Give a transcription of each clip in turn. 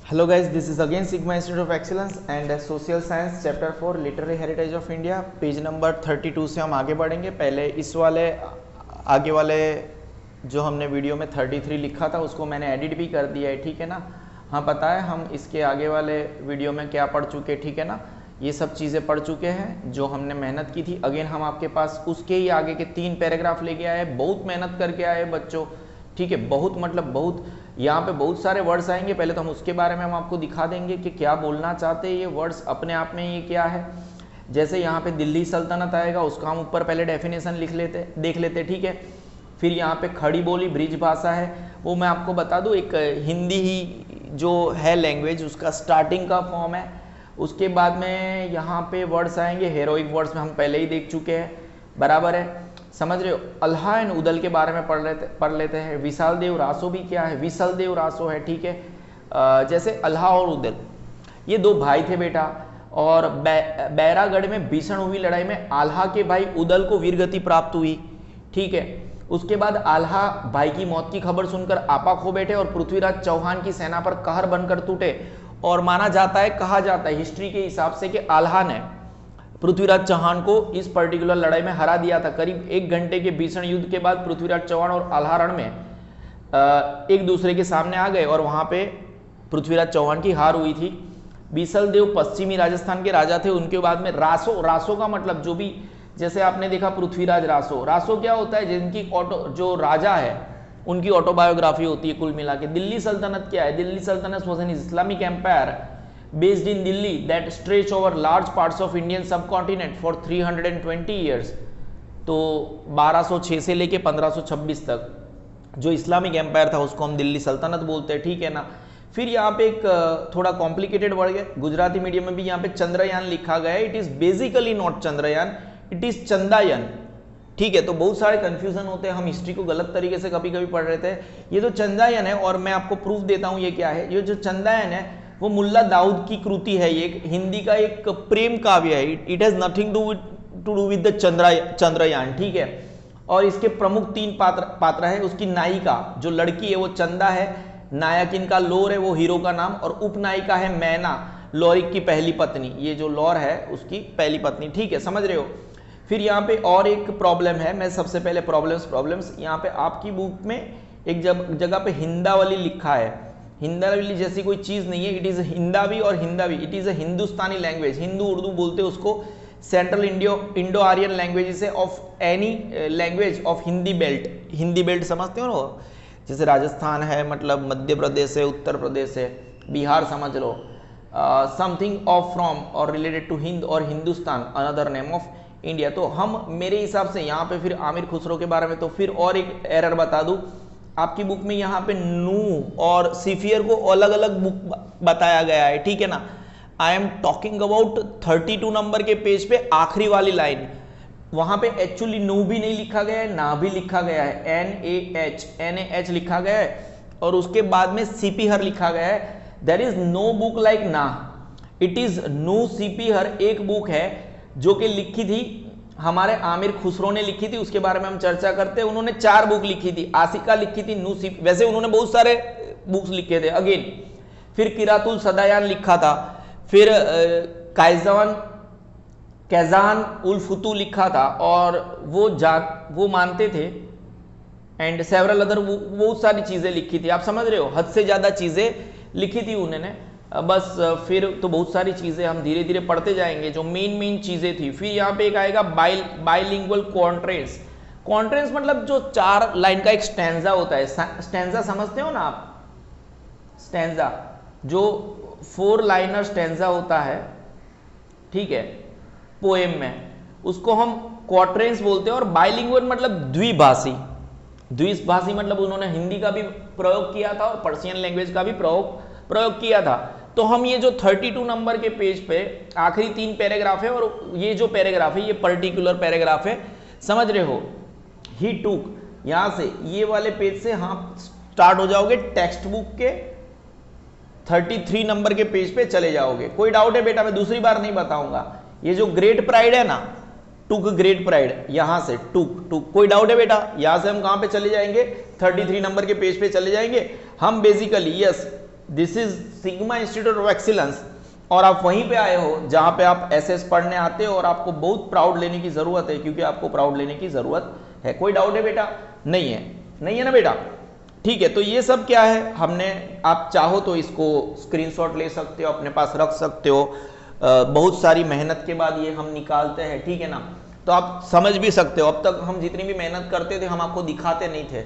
Hello guys, this is again Sigma Institute of Excellence and Social Science Chapter 4 Literary Heritage of India, page number 32 से हम आगे बढ़ेंगे। पहले इस वाले आगे वाले जो हमने वीडियो में 33 लिखा था उसको मैंने एडिट भी कर दिया है, ठीक है ना। हाँ, पता है हम इसके आगे वाले वीडियो में क्या पढ़ चुके, ठीक है ना। ये सब चीज़ें पढ़ चुके हैं जो हमने मेहनत की थी। अगेन हम आपके पास उसके ही आगे के 3 पैराग्राफ लेके आए, बहुत मेहनत करके आए बच्चों, ठीक है। बहुत मतलब बहुत, यहाँ पे बहुत सारे वर्ड्स आएंगे। पहले तो हम उसके बारे में हम आपको दिखा देंगे कि क्या बोलना चाहते हैं ये वर्ड्स अपने आप में, ये क्या है। जैसे यहाँ पे दिल्ली सल्तनत आएगा, उसका हम ऊपर पहले डेफिनेशन देख लेते, ठीक है। फिर यहाँ पे खड़ी बोली ब्रिज भाषा है, वो मैं आपको बता दूँ एक हिंदी ही जो है लैंग्वेज उसका स्टार्टिंग का फॉर्म है। उसके बाद में यहाँ पे वर्ड्स आएंगे, हेरोइक वर्ड्स में हम पहले ही देख चुके हैं, बराबर है, समझ रहे हो। अल्हा एंड उदल के बारे में पढ़ लेते हैं। विशाल देव रासो भी क्या है, विशाल देव रासो है, ठीक है। जैसे अल्हा और उदल ये 2 भाई थे बेटा, और बैरागढ़ में भीषण हुई लड़ाई में आल्हा के भाई उदल को वीरगति प्राप्त हुई, ठीक है। उसके बाद आल्हा भाई की मौत की खबर सुनकर आपा खो बैठे और पृथ्वीराज चौहान की सेना पर कहर बनकर टूटे। और माना जाता है, कहा जाता है हिस्ट्री के हिसाब से कि आल्हा ने पृथ्वीराज चौहान को इस पर्टिकुलर लड़ाई में हरा दिया था। करीब 1 घंटे के भीषण युद्ध के बाद पृथ्वीराज चौहान और आल्हा रण में एक दूसरे के सामने आ गए और वहां पे पृथ्वीराज चौहान की हार हुई थी। बीसल देव पश्चिमी राजस्थान के राजा थे। उनके बाद में रासो का मतलब जो भी, जैसे आपने देखा पृथ्वीराज रासो क्या होता है, जिनकी जो राजा है उनकी ऑटोबायोग्राफी होती है कुल मिला के। दिल्ली सल्तनत क्या है, Delhi Sultanate was an Islamic empire based in Delhi that stretched over large parts of Indian subcontinent for 320 years। तो 1206 से लेके 1526 तक जो इस्लामिक एम्पायर था उसको हम दिल्ली सल्तनत बोलते हैं, ठीक है ना। फिर यहाँ पे एक थोड़ा कॉम्प्लिकेटेड वर्ड है, गुजराती मीडियम में भी यहाँ पे चंद्रयान लिखा गया है। It is basically not Chandrayaan, it is Chandayan, ठीक है। तो बहुत सारे कंफ्यूजन होते हैं, हम हिस्ट्री को गलत तरीके से कभी कभी पढ़ रहे थे। ये जो चंदायन है, और मैं आपको प्रूफ देता हूँ ये क्या है। ये जो चंदायन है वो मुल्ला दाऊद की कृति है, ये एक हिंदी का एक प्रेम काव्य है। It has nothing to do with the Chandrayan, ठीक है। और इसके प्रमुख 3 पात्र है। उसकी नायिका जो लड़की है वो चंदा है, नायक इनका लोर है, वो हीरो का नाम, और उपनायिका है मैना, लॉरिक की पहली पत्नी। ये जो लॉर है उसकी पहली पत्नी, ठीक है, समझ रहे हो। फिर यहाँ पे और एक प्रॉब्लम है, मैं सबसे पहले प्रॉब्लम्स यहाँ पे आपकी बुक में एक जगह पे हिंदावली लिखा है। हिंदावली जैसी कोई चीज नहीं है, इट इज हिंदावी और Hindavi, it is a Hindustani language, Hindu Urdu बोलते हैं उसको। सेंट्रल इंडो आर्यन लैंग्वेज है of any language of Hindi belt समझते हो ना, जैसे राजस्थान है, मतलब मध्य प्रदेश है, उत्तर प्रदेश है, बिहार समझ लो। समथिंग ऑफ फ्रॉम और रिलेटेड टू हिंद और Hindustan another name of India. तो हम मेरे हिसाब से यहाँ पे फिर आमिर खुसरो के बारे में, तो फिर और एक एरर बता दूं, आपकी बुक में यहाँ पे नू और सिफियर को अलग अलग बुक बताया गया है, ठीक है ना। I am talking about 32 number के पेज पे आखिरी वाली लाइन, वहां पे एक्चुअली नू भी नहीं लिखा गया है, ना भी लिखा गया है, NAH लिखा गया है, और उसके बाद में सिपिहर लिखा गया है। There is no book like ना, इट इज नू सिपिहर। एक बुक है जो कि लिखी थी हमारे आमिर खुसरो ने लिखी थी, उसके बारे में हम चर्चा करते हैं। उन्होंने 4 बुक लिखी थी, आसिका लिखी थी, नूसिफ, वैसे उन्होंने बहुत सारे बुक्स लिखे थे अगेन। फिर किरातुल सदायान लिखा था, फिर कैजान उल फुतू लिखा था, और वो मानते थे, एंड सेवरल अदर बहुत सारी चीजें लिखी थी। आप समझ रहे हो, हद से ज्यादा चीजें लिखी थी उन्होंने। बस फिर तो बहुत सारी चीजें हम धीरे धीरे पढ़ते जाएंगे जो मेन चीजें थी। फिर यहाँ पे एक आएगा बाइलिंगुअल कॉन्ट्रेंस मतलब जो 4 लाइन का एक स्टैंजा होता है। स्टैंजा समझते हो ना आप, स्टैंजा जो 4 लाइनर स्टैंजा होता है, ठीक है, पोएम में, उसको हम क्वार्ट्रेंस बोलते हैं। और बाइलिंगुअल मतलब द्विभाषी मतलब उन्होंने हिंदी का भी प्रयोग किया था और पर्शियन लैंग्वेज का भी प्रयोग किया था। तो हम ये जो 32 नंबर के पेज पे आखिरी 3 पैराग्राफ है, और ये जो पैराग्राफ है ये पर्टिकुलर पैराग्राफ है, समझ रहे हो। ही टूक, यहां से ये वाले पेज से हाँ स्टार्ट हो जाओगे, टेक्स्ट बुक के 33 नंबर के पेज पे चले जाओगे। कोई डाउट है बेटा, मैं दूसरी बार नहीं बताऊंगा। ये जो ग्रेट प्राइड है ना, टूक ग्रेट प्राइड, यहां से टूक, कोई डाउट है बेटा। यहां से हम कहां पे चले जाएंगे, 33 नंबर के पेज पे चले जाएंगे हम। Basically yes, this is Sigma Institute of excellence, और आप वहीं पे आए हो जहां पे आप एसएस पढ़ने आते हो और आपको बहुत प्राउड लेने की जरूरत है, क्योंकि आपको प्राउड लेने की जरूरत है। कोई डाउट है बेटा? नहीं है, नहीं है ना बेटा? ठीक है, तो ये सब क्या है हमने, आप चाहो तो इसको स्क्रीनशॉट ले सकते हो, अपने पास रख सकते हो। बहुत सारी मेहनत के बाद ये हम निकालते हैं, ठीक है ना, तो आप समझ भी सकते हो। अब तक हम जितनी भी मेहनत करते थे हम आपको दिखाते नहीं थे।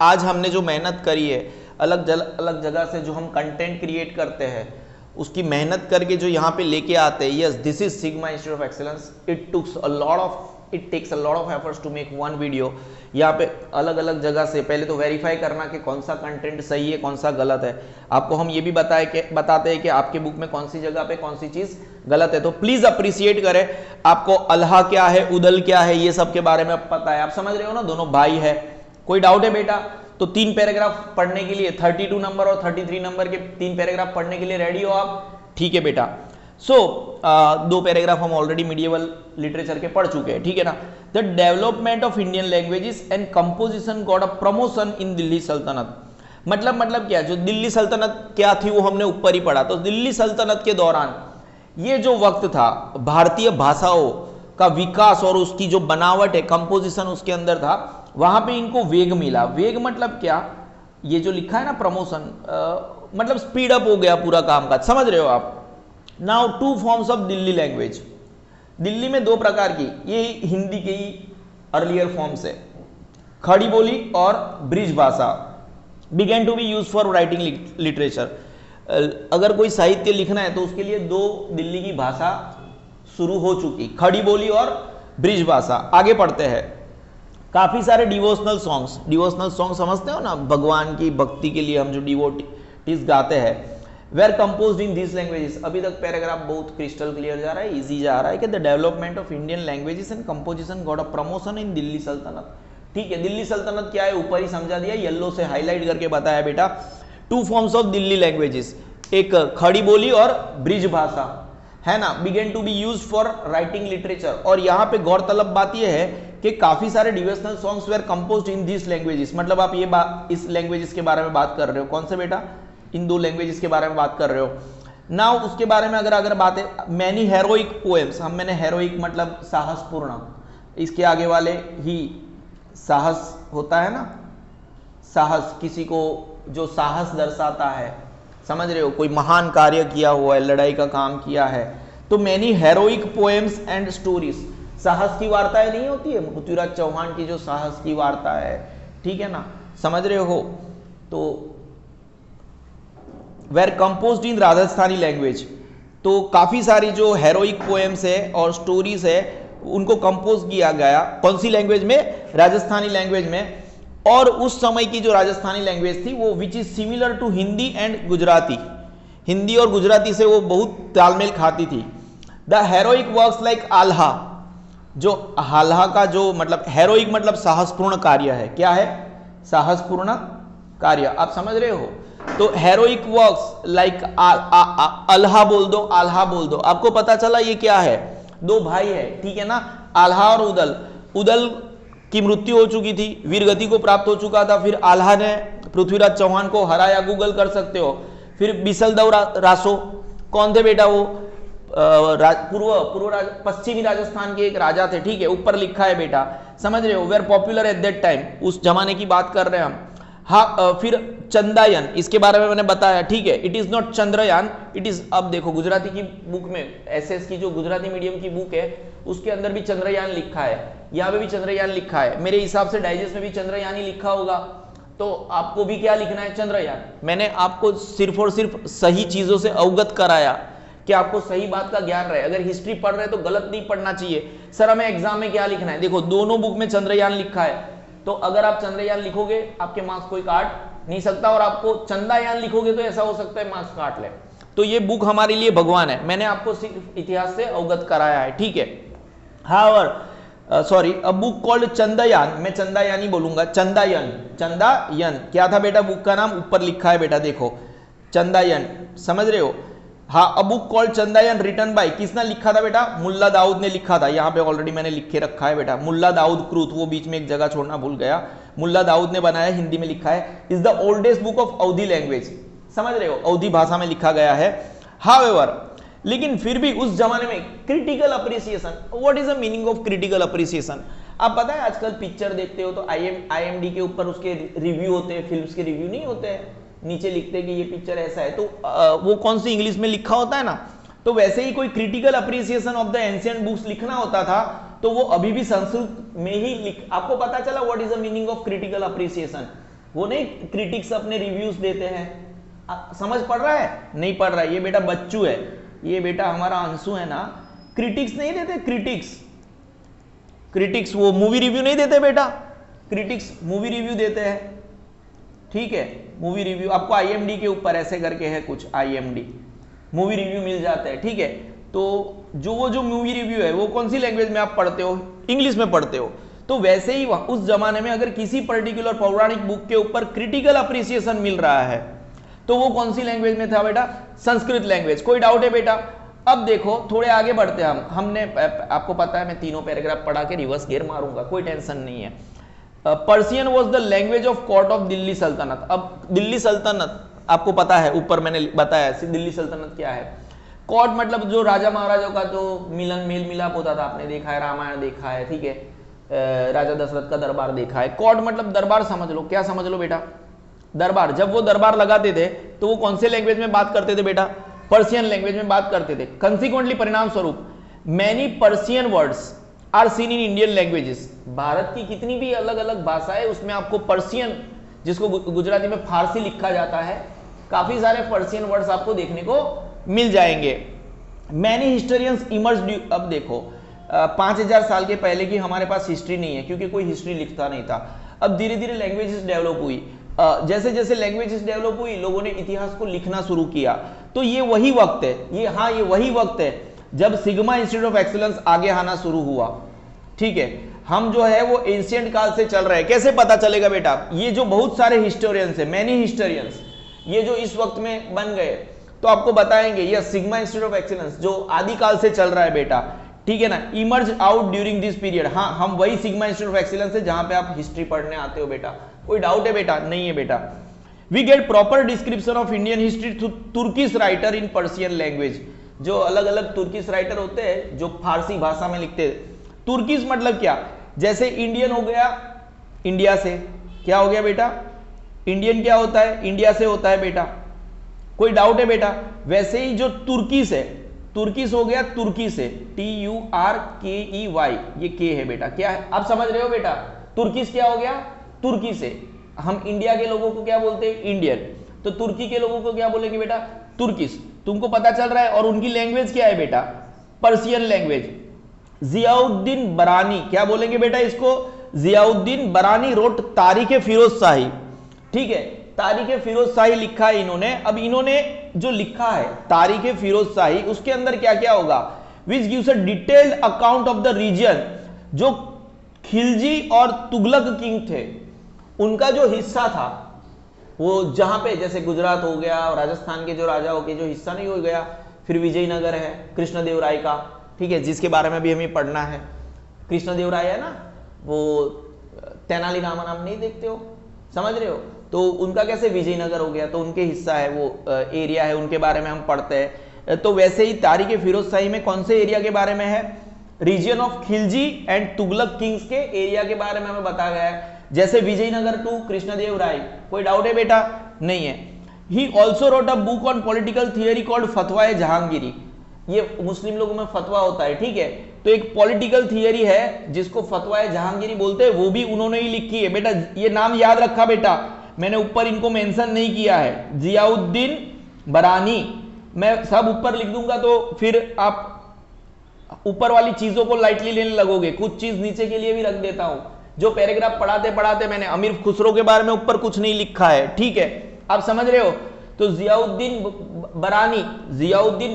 आज हमने जो मेहनत करी है, अलग अलग जगह से जो हम कंटेंट क्रिएट करते हैं, उसकी मेहनत करके जो यहाँ पे लेके आते हैं, yes this is Sigma Institute of Excellence. It takes a lot of efforts to make one video. यहाँ पे अलग अलग जगह से पहले तो वेरीफाई करना कि कौन सा कंटेंट सही है, कौन सा गलत है। आपको हम ये भी बताते हैं कि आपके बुक में कौन सी जगह पे कौन सी चीज गलत है। तो प्लीज अप्रिशिएट करें। आपको अल्लाह क्या है, उदल क्या है, ये सब के बारे में पता है, आप समझ रहे हो ना, दोनों भाई है। कोई डाउट है बेटा? तो 3 पैराग्राफ पढ़ने के लिए, 32 नंबर और 33 नंबर के 3 पैराग्राफ पढ़ने के लिए रेडी हो आप? ठीक है बेटा। सो 2 पैराग्राफ हम ऑलरेडी मीडिएवल लिटरेचर के पढ़ चुके हैं, ठीक है ना। The development of Indian languages and composition got a promotion in Delhi सल्तनत। मतलब क्या, जो दिल्ली सल्तनत क्या थी वो हमने ऊपर ही पढ़ा। तो दिल्ली सल्तनत के दौरान ये जो वक्त था, भारतीय भाषाओं का विकास और उसकी जो बनावट है, कंपोजिशन उसके अंदर था, वहां पे इनको वेग मिला। वेग मतलब क्या, ये जो लिखा है ना प्रमोशन, मतलब स्पीड अप हो गया पूरा काम काज, समझ रहे हो आप। Now 2 forms of Delhi language. Delhi में 2 प्रकार की, ये हिंदी के ही अर्लियर फॉर्म्स है, खड़ी बोली और Braj Bhasha. Began to be use for writing literature. अगर कोई साहित्य लिखना है तो उसके लिए 2 दिल्ली की भाषा शुरू हो चुकी, खड़ी बोली और ब्रिज भाषा। आगे पढ़ते हैं। काफी सारे डिवोशनल सॉन्ग समझते हो ना, भगवान की भक्ति के लिए हम जो डिवोटीज गाते हैं, were composed in this languages. अभी तक पैराग्राफ बहुत क्रिस्टल क्लियर जा रहा है, इजी जा रहा है कि the development of Indian languages and composition got a promotion in Delhi सल्तनत। ठीक है, दिल्ली सल्तनत क्या है ऊपर ही समझा दिया, येलो से हाईलाइट करके बताया बेटा। 2 फॉर्म्स ऑफ दिल्ली लैंग्वेजेस, एक खड़ी बोली और ब्रिज भाषा, है ना। Began to be use for writing literature. और यहाँ पे गौरतलब बात यह है कि काफी सारे devotional songs were composed in this languages. मतलब आप ये इस लैंग्वेजेस के बारे में बात कर रहे हो। कौन से बेटा? इन 2 लैंग्वेजेस के बारे में बात कर रहे हो। नाउ उसके बारे में अगर बात है, मैनी हेरोइक पोएम्स, हम मैंने हेरोइक मतलब साहसपूर्ण, इसके आगे वाले ही साहस होता है ना, साहस, किसी को जो साहस दर्शाता है, समझ रहे हो, कोई महान कार्य किया हुआ है, लड़ाई का काम किया है। तो many heroic poems and stories, साहस की वार्ताएं नहीं होती है, पृथ्वीराज चौहान की जो साहस की वार्ता है, ठीक है ना, समझ रहे हो। तो were composed in Rajasthani language. तो काफी सारी जो हेरोइक पोएम्स है और स्टोरीज है उनको कंपोज किया गया कौन सी लैंग्वेज में? राजस्थानी लैंग्वेज में। और उस समय की जो राजस्थानी लैंग्वेज थी वो which is similar to Hindi and Gujarati, Hindi और गुजराती से वो बहुत तालमेल खाती थी। The heroic works like Alha, जो आल्हा का जो मतलब हेरोइक मतलब साहसपूर्ण कार्य है, क्या है? साहसपूर्ण कार्य, आप समझ रहे हो। तो हेरोइक वर्क्स लाइक आल्हा बोल दो, आल्हा बोल दो, आपको पता चला ये क्या है? 2 भाई है, ठीक है ना, आल्हा और उदल। उदल की मृत्यु हो चुकी थी, वीरगति को प्राप्त हो चुका था, फिर आल्हा ने पृथ्वीराज चौहान को हराया, गूगल कर सकते हो। फिर बिसलदेव रासो, कौन थे बेटा? वो पश्चिमी राजस्थान के एक राजा थे, ठीक है, ऊपर लिखा है बेटा, समझ रहे हो। Were popular at that time, उस जमाने की बात कर रहे हैं हम। हाँ, फिर चंदायन, इसके बारे में मैंने बताया, ठीक है। It is not Chandrayaan, it is, अब देखो गुजराती की बुक में, एसएस की जो गुजराती मीडियम की बुक है उसके अंदर भी चंद्रयान लिखा है, यहाँ पे भी चंद्रयान लिखा है। मेरे हिसाब से डाइजेस्ट में भी चंद्रयान ही लिखा होगा, तो आपको भी क्या लिखना है? चंद्रयान। मैंने आपको सिर्फ और सिर्फ सही चीजों से अवगत कराया कि आपको सही बात का ज्ञान रहे। अगर हिस्ट्री पढ़ रहे तो गलत नहीं पढ़ना चाहिए, सर हमें एग्जाम में क्या लिखना है। देखो दोनों बुक में चंद्रयान लिखा है, तो अगर आप चंद्रयान लिखोगे आपके मार्क्स कोई काट नहीं सकता, और आपको चंदायान लिखोगे तो ऐसा हो सकता है मार्क्स काट ले। तो ये बुक हमारे लिए भगवान है, मैंने आपको सिर्फ इतिहास से अवगत कराया है, ठीक है। सॉरी, अ बुक कॉल्ड चंदायान, मैं चंदायान ही बोलूंगा, चंदायन। चंदायन क्या था बेटा बुक का नाम? ऊपर लिखा है बेटा, देखो चंदायन, समझ रहे हो। हाँ, a book called Chandayan written by, किसने लिखा था बेटा? मुल्ला दाऊद ने लिखा था। यहाँ पे ऑलरेडी मैंने लिख के रखा है बेटा, मुल्ला दाऊद क्रूत, वो बीच में एक जगह छोड़ना भूल गया, मुल्ला दाऊद ने बनाया, हिंदी में लिखा है। Is the oldest book of Awadhi language. समझ रहे हो, अवधी भाषा में लिखा गया है। हाउएवर, लेकिन फिर भी उस जमाने में critical appreciation, what is the meaning of critical appreciation? आप पता है आजकल पिक्चर देखते हो तो IMDb के ऊपर उसके रिव्यू होते हैं, फिल्म्स के रिव्यू नहीं होते हैं, नीचे लिखते हैं कि ये पिक्चर ऐसा है, तो वो कौन सी इंग्लिश में लिखा होता है ना, तो वैसे ही कोई critical appreciation of the ancient books लिखना होता था तो वो अभी भी संस्कृत में ही आपको पता चला what is the meaning of critical appreciation? वो नहीं क्रिटिक्स अपने रिव्यूज देते हैं, समझ पड़ रहा है? नहीं पड़ रहा है, ये बेटा बच्चू है, ये बेटा हमारा अंशु है ना, क्रिटिक्स नहीं देते, क्रिटिक्स वो मूवी रिव्यू नहीं देते बेटा, क्रिटिक्स मूवी रिव्यू देते हैं, ठीक है, मूवी रिव्यू आपको IMD के ऊपर ऐसे करके है कुछ, IMD मूवी रिव्यू मिल जाता है, ठीक है। तो जो मूवी रिव्यू है वो कौन सी लैंग्वेज में आप पढ़ते हो? इंग्लिश में पढ़ते हो। तो वैसे ही उस जमाने में अगर किसी पर्टिकुलर पौराणिक बुक के ऊपर क्रिटिकल अप्रिसिएशन मिल रहा है तो वो कौन सी लैंग्वेज में था बेटा? संस्कृत लैंग्वेज। कोई डाउट है बेटा? अब देखो थोड़े आगे बढ़ते हैं हमने आपको पता है मैं तीनों पैराग्राफ पढ़ा के रिवर्स गेयर मारूंगा, कोई टेंशन नहीं है। Persian was the language of court of Delhi सल्तनत। अब दिल्ली सल्तनत आपको पता है, ऊपर मैंने बताया दिल्ली सल्तनत क्या है। कोर्ट मतलब जो राजा महाराजाओं का जो मेल मिलाप होता था, आपने देखा है, रामायण देखा है, ठीक है, राजा दशरथ का दरबार देखा है। कोर्ट मतलब दरबार समझ लो, क्या समझ लो बेटा? दरबार। जब वो दरबार लगाते थे तो वो कौन से लैंग्वेज में बात करते थे बेटा? पर्शियन लैंग्वेज में बात करते थे। कंसिक्वेंटली परिणाम स्वरूप many Persian words are seen in Indian languages. Bharat की कितनी भी अलग अलग भाषाएं उसमें आपको पर्शियन, जिसको गुजराती में फारसी लिखा जाता है, काफी सारे पर्शियन वर्ड्स आपको देखने को मिल जाएंगे। Many historians emerge. अब देखो 5000 साल के पहले की हमारे पास हिस्ट्री नहीं है क्योंकि कोई हिस्ट्री लिखता नहीं था। अब धीरे धीरे लैंग्वेजेस डेवलप हुई, जैसे जैसे लैंग्वेजेस डेवलप हुई लोगों ने इतिहास को लिखना शुरू किया। तो ये वही वक्त है, ये वही वक्त है जब सिग्मा इंस्टीट्यूट ऑफ एक्सीलेंस आगे आना शुरू हुआ, ठीक है। हम जो है वो एंशिएंट काल से चल रहे हैं। कैसे पता चलेगा बेटा? ये जो बहुत सारे हिस्टोरियंस है, मैनी हिस्टोरियंस, ये जो इस वक्त में बन गए तो आपको बताएंगे ये सिग्मा इंस्टीट्यूट ऑफ एक्सीलेंस जो आदिकाल से चल रहा है बेटा, ठीक है ना, emerge out during this period. हाँ, हम वही सिग्मा इंस्टीट्यूट ऑफ एक्सीलेंस है जहां पे आप हिस्ट्री पढ़ने आते हो बेटा। कोई डाउट है बेटा? नहीं है बेटा। We get proper description of Indian history through Turkish writer in Persian language. जो अलग अलग तुर्किश राइटर होते हैं जो फारसी भाषा में लिखते हैं। तुर्किश मतलब क्या? जैसे इंडियन हो गया इंडिया से, क्या हो गया बेटा? इंडियन क्या होता है? इंडिया से होता है बेटा। कोई डाउट है बेटा? वैसे ही जो तुर्किश है, तुर्किश हो गया तुर्की से, TURKEY, ये के है बेटा, क्या है? आप समझ रहे हो बेटा? तुर्किश क्या हो गया? तुर्की से। हम इंडिया के लोगों को क्या बोलते हैं? इंडियन। तो तुर्की के लोगों को क्या बोलेंगे बेटा? तुर्किश। तुमको पता चल रहा है। और उनकी लैंग्वेज क्या है बेटा? Persian language. जियाउद्दीन बरानी, क्या बोलेंगे बेटा इसको? जियाउद्दीन बरानी रोट तारीख फिरोज शाही, ठीक है, तारीख फिरोज शाही लिखा है इन्होंने। अब इन्होंने जो लिखा है तारीख फिरोज शाही, उसके अंदर क्या क्या होगा? Which gives a detailed account of the region. जो खिलजी और तुगलक किंग थे उनका जो हिस्सा था, वो जहां पे जैसे गुजरात हो गया, राजस्थान के जो राजाओं के जो हिस्सा नहीं हो गया, फिर विजयनगर है कृष्णदेवराय का, ठीक है, जिसके बारे में भी हमें पढ़ना है। कृष्णदेवराय है ना, वो तेनालीरामन आप नहीं देखते हो, समझ रहे हो? तो उनका कैसे विजयनगर हो गया, तो उनके हिस्सा है, वो एरिया है, उनके बारे में हम पढ़ते हैं। तो वैसे ही तारीख फिरोज शाही में कौन से एरिया के बारे में है? Region of Khilji and Tughlaq kings के एरिया के बारे में हमें बताया गया है। जैसे विजयनगर टू कृष्णदेवराय। कोई डाउट है बेटा? नहीं है। He also wrote a book on political theory called Fatwae Jahangiri. ये मुस्लिम लोगों में फतवा होता है, ठीक है। तो एक पॉलिटिकल थियरी है जिसको फतवाए जहांगीरी बोलते हैं, वो भी उन्होंने ही लिखी है बेटा। ये नाम याद रखा बेटा, मैंने ऊपर इनको मेंशन नहीं किया है। जियाउद्दीन बरानी, मैं सब ऊपर लिख दूंगा तो फिर आप ऊपर वाली चीजों को लाइटली लेने लगोगे। कुछ चीज नीचे के लिए भी रख देता हूं। जो पैराग्राफ पढ़ाते पढ़ाते मैंने अमीर खुसरो के बारे में ऊपर कुछ नहीं लिखा है, ठीक है, आप समझ रहे हो? तो जियाउद्दीन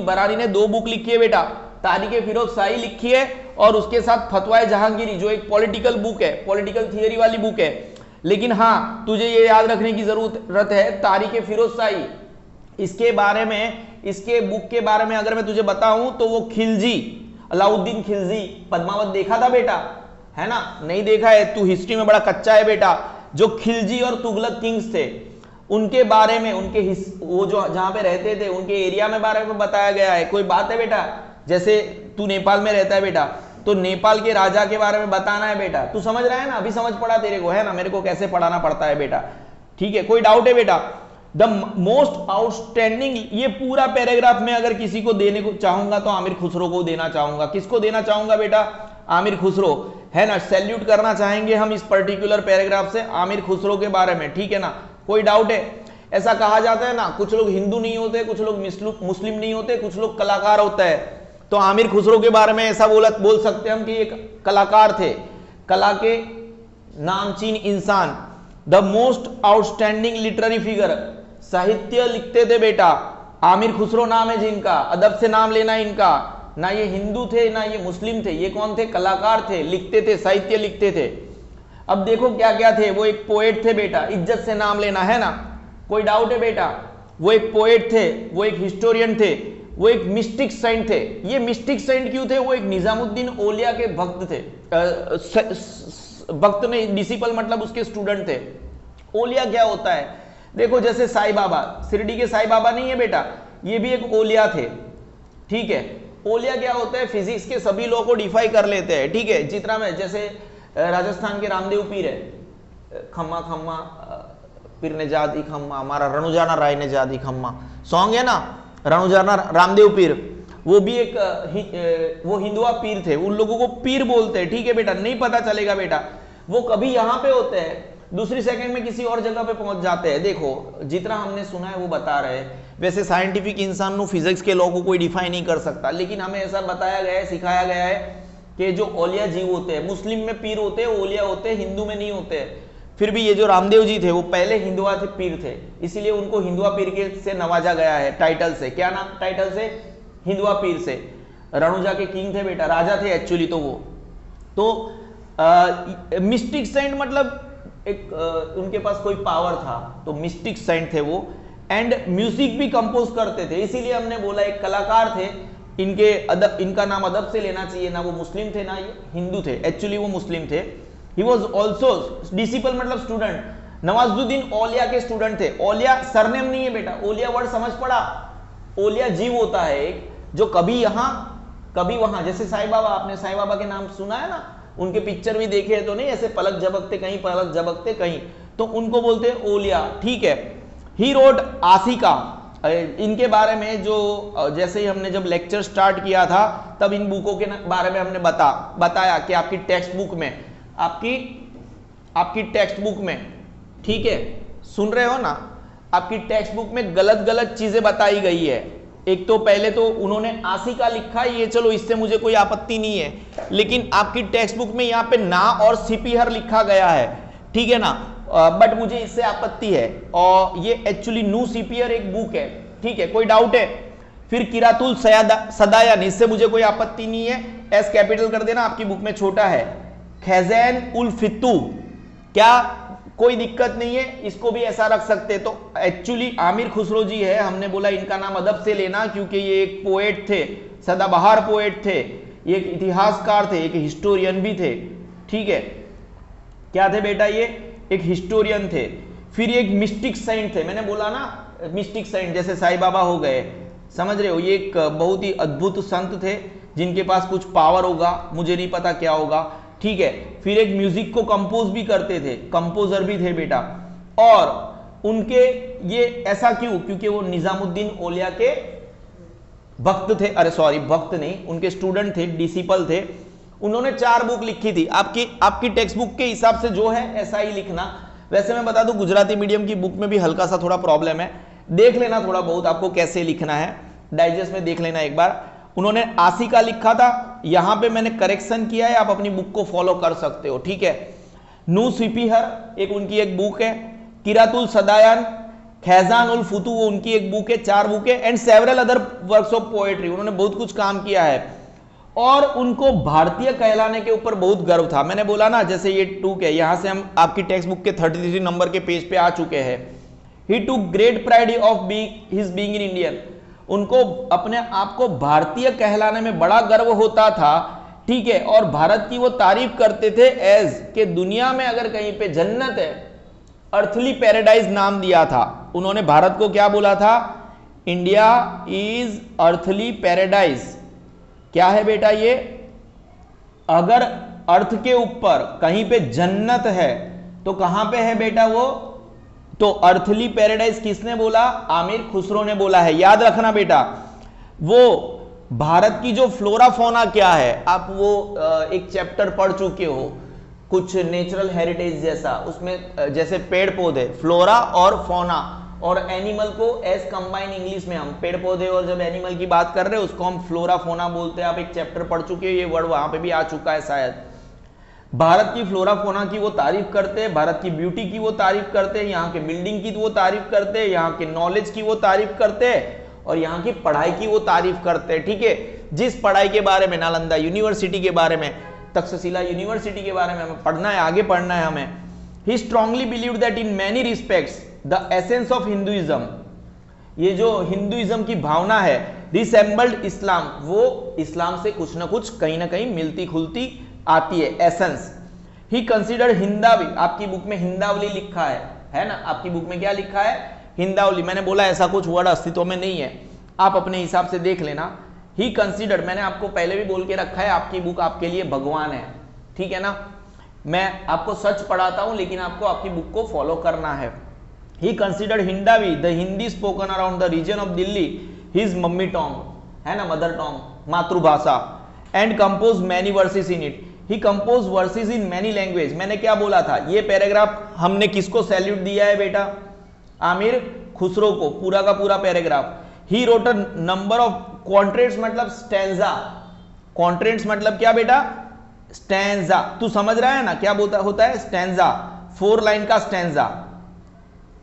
बरानी ने 2 बुक लिखी है बेटा, तारीख फिरोज शाही लिखी है और उसके साथ फतवाए जहांगीरी जो एक पॉलिटिकल बुक है, पॉलिटिकल थियरी वाली बुक है। लेकिन हाँ, तुझे ये याद रखने की जरूरत है, तारीख फिरोज शाही, इसके बारे में, इसके बुक के बारे में अगर मैं तुझे बताऊं तो वो खिलजी, अलाउद्दीन खिलजी, पद्मावत देखा था बेटा, है ना? नहीं देखा है, तू हिस्ट्री में बड़ा कच्चा है बेटा। जो खिलजी और तुगलक किंग्स थे, उनके बारे में, उनके वो जो जहां पे रहते थे उनके एरिया में बारे में बताया गया है। कोई बात है बेटा, जैसे तू नेपाल में रहता है बेटा, तो नेपाल के राजा के बारे में बताना है बेटा, तू समझ रहा है ना, अभी समझ पड़ा तेरे को, है ना, मेरे को कैसे पढ़ाना पड़ता है बेटा, ठीक है। कोई डाउट है बेटा? द मोस्ट आउटस्टैंडिंग, ये पूरा पैराग्राफ में अगर किसी को देने को चाहूंगा तो आमिर खुसरो को देना चाहूंगा। किसको देना चाहूंगा बेटा? आमिर खुसरो, है ना, सैल्यूट करना चाहेंगे हम इस पर्टिकुलर पैराग्राफ से आमिर खुसरो के बारे में, ठीक है ना। कोई डाउट है? ऐसा कहा जाता है ना, कुछ लोग हिंदू नहीं होते, कुछ लोग मुस्लिम नहीं होते, कुछ लोग कलाकार होता है, तो आमिर खुसरो के बारे में ऐसा बोल सकते हैं हम कि एक कलाकार थे, कला के नामचीन इंसान, the most outstanding literary figure, साहित्य लिखते थे बेटा, आमिर खुसरो नाम है जिनका, अदब से नाम लेना इनका, ना ये हिंदू थे ना ये मुस्लिम थे, ये कौन थे? कलाकार थे, लिखते थे, साहित्य लिखते थे। अब देखो क्या क्या थे, वो एक पोएट थे बेटा, इज्जत से नाम लेना, है ना। कोई डाउट है बेटा? वो एक पोएट थे, वो एक हिस्टोरियन थे, वो एक मिस्टिक सेंट थे। ये मिस्टिक सेंट क्यों थे? वो एक निजामुद्दीन औलिया के भक्त थे, भक्त नहीं, डिसिपल मतलब उसके स्टूडेंट थे। औलिया क्या होता है? देखो जैसे साईं बाबा, शिरडी के साईं बाबा नहीं है बेटा, ये भी एक औलिया थे, ठीक है। औलिया क्या होता है? फिजिक्स के सभी लॉ को डिफाई कर लेते हैं, ठीक है। जितना में जैसे राजस्थान के रामदेव पीर है, खम्मा खम्मा पीर ने जादी खम्मा, हमारा रणुजाना राय ने जादी खम्मा सॉन्ग है ना, रणुजाना रामदेव पीर, वो भी एक वो हिंदुआ पीर थे, उन लोगों को पीर बोलते हैं, ठीक है बेटा। नहीं पता चलेगा बेटा, वो कभी यहाँ पे होते हैं, दूसरी सेकंड में किसी और जगह पे पहुंच जाते हैं। देखो जितना हमने सुना है वो बता रहे हैं। वैसे साइंटिफिक इंसान नो फिजिक्स के लॉ को कोई डिफाइन नहीं कर सकता, लेकिन हमें ऐसा बताया गया है, सिखाया गया है कि जो औलिया जीव होते हैं, मुस्लिम में पीर होते हैं, औलिया होते हैं, हिंदू में नहीं होते हैं। फिर भी ये जो रामदेव जी थे वो पहले हिंदुआ थे, पीर थे, इसीलिए उनको हिंदुआ पीर के से नवाजा गया है, टाइटल से। क्या नाम टाइटल से? हिंदुआ पीर से। रणुजा के किंग थे बेटा, राजा थे एक्चुअली तो वो। तो मिस्टिक सेंट मतलब एक उनके पास कोई पावर था, तो मिस्टिक सेंट थे वो। एंड म्यूजिक भी कंपोज करते थे, इसीलिए हमने बोला एक कलाकार थे। इनके अदब, इनका नाम अदब से लेना चाहिए, ना वो मुस्लिम थे ना ये हिंदू थे, एक्चुअली वो मुस्लिम थे। ही वॉज ऑल्सो डिसिपल मतलब स्टूडेंट, नवाजुद्दीन औलिया के स्टूडेंट थे। औलिया सरनेम नहीं है बेटा, औलिया वर्ड समझ पड़ा? औलिया जीव होता है एक, जो कभी यहाँ कभी वहां, जैसे साईं बाबा, आपने साईं बाबा के नाम सुना है ना, उनके पिक्चर भी देखे हैं तो नहीं, ऐसे पलक झपकते कहीं, पलक झपकते कहीं, तो उनको बोलते हैं ओलिया, ठीक है। ही रोड आसिका, इनके बारे में जो जैसे ही हमने जब लेक्चर स्टार्ट किया था तब इन बुकों के बारे में हमने बताया कि आपकी टेक्स्ट बुक में, आपकी टेक्स्ट बुक में, ठीक है, सुन रहे हो ना, आपकी टेक्स्ट बुक में गलत गलत चीजें बताई गई है। एक तो पहले तो उन्होंने आसिका लिखा, ये चलो इससे मुझे कोई आपत्ति नहीं है, लेकिन आपकी टेक्स्ट बुक में यहाँ पे ना और सिपीहर लिखा गया है, ठीक है ना, बट मुझे इससे आपत्ति है। और ये एक्चुअली नू सिपीहर एक बुक है, ठीक है, कोई डाउट है? फिर किरातुल सदायन, इससे मुझे कोई आपत्ति नहीं है, एस कैपिटल कर देना, आपकी बुक में छोटा है। खैजैन उल फितू, क्या कोई दिक्कत नहीं है, इसको भी ऐसा रख सकते। तो एक्चुअली आमिर खुसरो जी है, हमने बोला इनका नाम अदब से लेना क्योंकि ये एक पोएट थे, सदाबहार पोएट थे, ये एक इतिहासकार थे, एक हिस्टोरियन भी थे, ठीक है। क्या थे बेटा? ये एक हिस्टोरियन थे। फिर एक मिस्टिक सेंट थे, मैंने बोला ना मिस्टिक सेंट, जैसे साईं बाबा हो गए, समझ रहे हो, ये एक बहुत ही अद्भुत संत थे जिनके पास कुछ पावर होगा, मुझे नहीं पता क्या होगा, ठीक है। फिर एक म्यूजिक को कंपोज भी करते थे, कंपोजर भी थे बेटा। और उनके ये ऐसा क्यों? क्योंकि वो निजामुद्दीन औलिया के भक्त थे, अरे सॉरी भक्त नहीं, उनके स्टूडेंट थे, डिसिपल थे। उन्होंने 4 बुक लिखी थी। आपकी टेक्स्ट बुक के हिसाब से जो है ऐसा ही लिखना। वैसे मैं बता दूं गुजराती मीडियम की बुक में भी हल्का सा थोड़ा प्रॉब्लम है, देख लेना थोड़ा बहुत आपको कैसे लिखना है, डाइजेस्ट में देख लेना एक बार। उन्होंने आसिका लिखा था, यहां पे मैंने करेक्शन किया है, आप अपनी बुक को फॉलो कर सकते हो, ठीक है। नू सिपीहर एक उनकी एक बुक है, किरातुल सदायन, खैजान उल फुतू वो उनकी एक बुक है, 4 बुक है, and several other works of poetry, उन्होंने बहुत कुछ काम किया है। और उनको भारतीय कहलाने के ऊपर बहुत गर्व था। मैंने बोला ना, जैसे ये टूक है, यहां से हम आपकी टेक्स्ट बुक के 33 नंबर के पेज पे आ चुके हैं। He took great pride of his being in Indian, उनको अपने आप को भारतीय कहलाने में बड़ा गर्व होता था, ठीक है। और भारत की वो तारीफ करते थे एज के दुनिया में अगर कहीं पे जन्नत है, अर्थली पैराडाइज नाम दिया था। उन्होंने भारत को क्या बोला था? India is earthly paradise. क्या है बेटा ये? अगर अर्थ के ऊपर कहीं पे जन्नत है तो कहां पे है बेटा वो? तो अर्थली पैराडाइज किसने बोला? आमिर खुसरो ने बोला है। याद रखना बेटा, वो भारत की जो फ्लोरा फोना क्या है, आप वो एक चैप्टर पढ़ चुके हो कुछ नेचुरल हेरिटेज जैसा, उसमें जैसे पेड़ पौधे, फ्लोरा और फोना, और एनिमल को एज कंबाइन इंग्लिश में हम पेड़ पौधे और जब एनिमल की बात कर रहे हैं उसको हम फ्लोरा फोना बोलते हैं। आप एक चैप्टर पढ़ चुके हो, ये वर्ड वहां पे भी आ चुका है शायद। भारत की फ्लोरा फोना की वो तारीफ करते हैं, भारत की ब्यूटी की वो तारीफ करते हैं, यहाँ के बिल्डिंग की वो तारीफ करते हैं, यहाँ के नॉलेज की वो तारीफ करते हैं और यहाँ की पढ़ाई की वो तारीफ करते हैं। ठीक है, जिस पढ़ाई के बारे में, नालंदा यूनिवर्सिटी के बारे में, तक्षशिला यूनिवर्सिटी के बारे में हमें पढ़ना है, आगे पढ़ना है हमें। He strongly believed that in many respects the essence of Hinduism, ये जो हिंदुइज्म की भावना है, रिसेंबल्ड इस्लाम, वो इस्लाम से कुछ ना कुछ कहीं ना कहीं मिलती खुलती आती है, एसेंस। ही कंसिडर्ड हिंदावी, आपकी बुक में हिंदावली लिखा है ना? आपकी बुक में क्या लिखा है? हिंदावली। मैंने बोला ऐसा कुछ वर्ड अस्तित्व में नहीं है, आप अपने हिसाब से देख लेना। ही कंसिडर्ड, मैंने आपको पहले भी बोल के रखा है, आपकी बुक आपके लिए भगवान है, ठीक है ना? मैं आपको सच पढ़ाता हूं लेकिन आपको आपकी बुक को फॉलो करना है। He considered Hindavi the Hindi spoken around the region of Delhi his mummy tongue, है ना, मदर टोंग, मातृभाषा, and compose many verses in it. He compose verses in many language. मैंने क्या बोला था? ये पैराग्राफ हमने किसको सैल्यूट दिया है बेटा? आमिर खुसरो को, पूरा का पूरा paragraph. He wrote a number of quatrains, मतलब स्टैंजा। क्वांट्रेंट्स मतलब क्या बेटा? स्टैंजा। तू समझ रहा है ना क्या बोलता होता है? स्टैंजा, 4 लाइन का स्टैंजा।